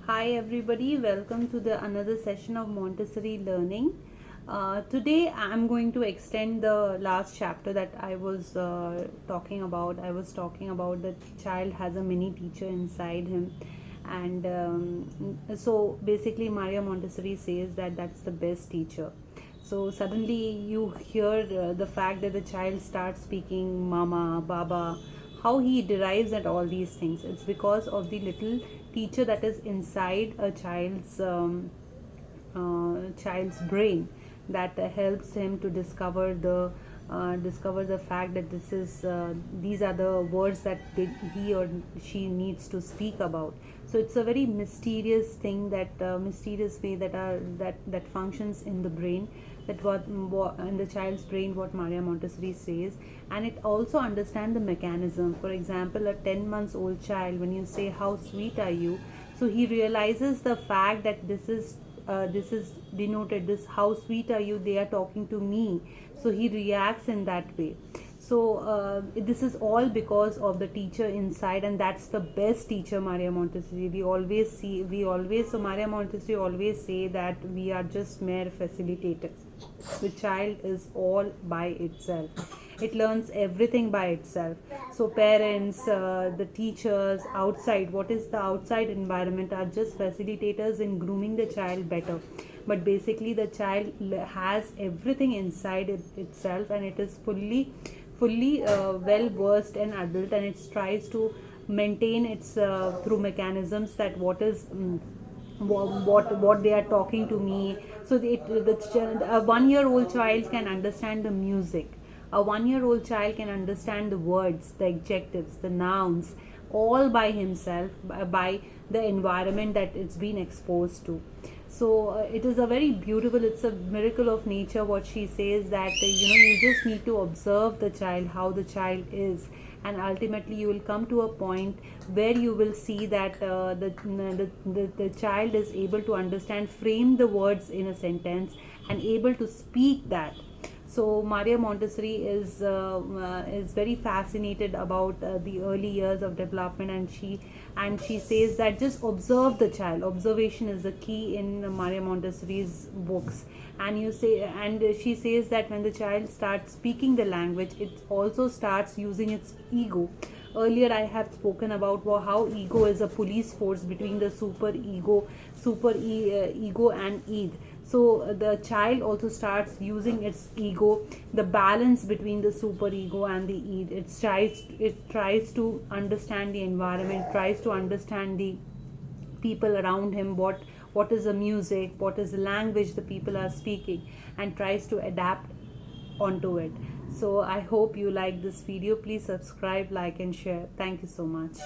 Hi everybody, welcome to the another session of Montessori learning. Today I'm going to extend the last chapter that I was talking about. I was talking about the child has a mini teacher inside him, and so basically Maria Montessori says that that's the best teacher. So suddenly you hear the fact that the child starts speaking mama, baba, how he derives at all these things. It's because of the little teacher that is inside a child's brain that helps him to discover the fact that these are the words that he or she needs to speak about. So it's a very mysterious thing, that mysterious way that functions in the brain, that what in the child's brain, what Maria Montessori says. And it also understands the mechanism. For example, a 10 months old child, when you say how sweet are you, so he realizes the fact that this is denoted, this how sweet are you, they are talking to me. So he reacts in that way. So this is all because of the teacher inside, and that's the best teacher, Maria Montessori. So Maria Montessori always say that we are just mere facilitators. The child is all by itself, it learns everything by itself. So parents, the teachers outside, what is the outside environment, are just facilitators in grooming the child better. But basically the child has everything inside itself, and it is fully well versed and adult, and it tries to maintain its through mechanisms that what they are talking to me. So a 1 year old child can understand the music. A 1 year old child can understand the words, the adjectives, the nouns, all by himself, by the environment that it's been exposed to. So it is a very beautiful, it's a miracle of nature, what she says, that you just need to observe the child, how the child is, and ultimately you will come to a point where you will see that the child is able to understand, frame the words in a sentence, and able to speak that. So Maria Montessori is very fascinated about the early years of development, and she says that just observe the child. Observation is the key in Maria Montessori's books. And she says that when the child starts speaking the language, it also starts using its ego. Earlier I have spoken about how ego is a police force between the ego and id. So the child also starts using its ego, the balance between the super ego and the id. It tries to understand the environment, tries to understand the people around him, what is the music, what is the language the people are speaking, and tries to adapt onto it. So I hope you like this video. Please subscribe, like, and share. Thank you so much.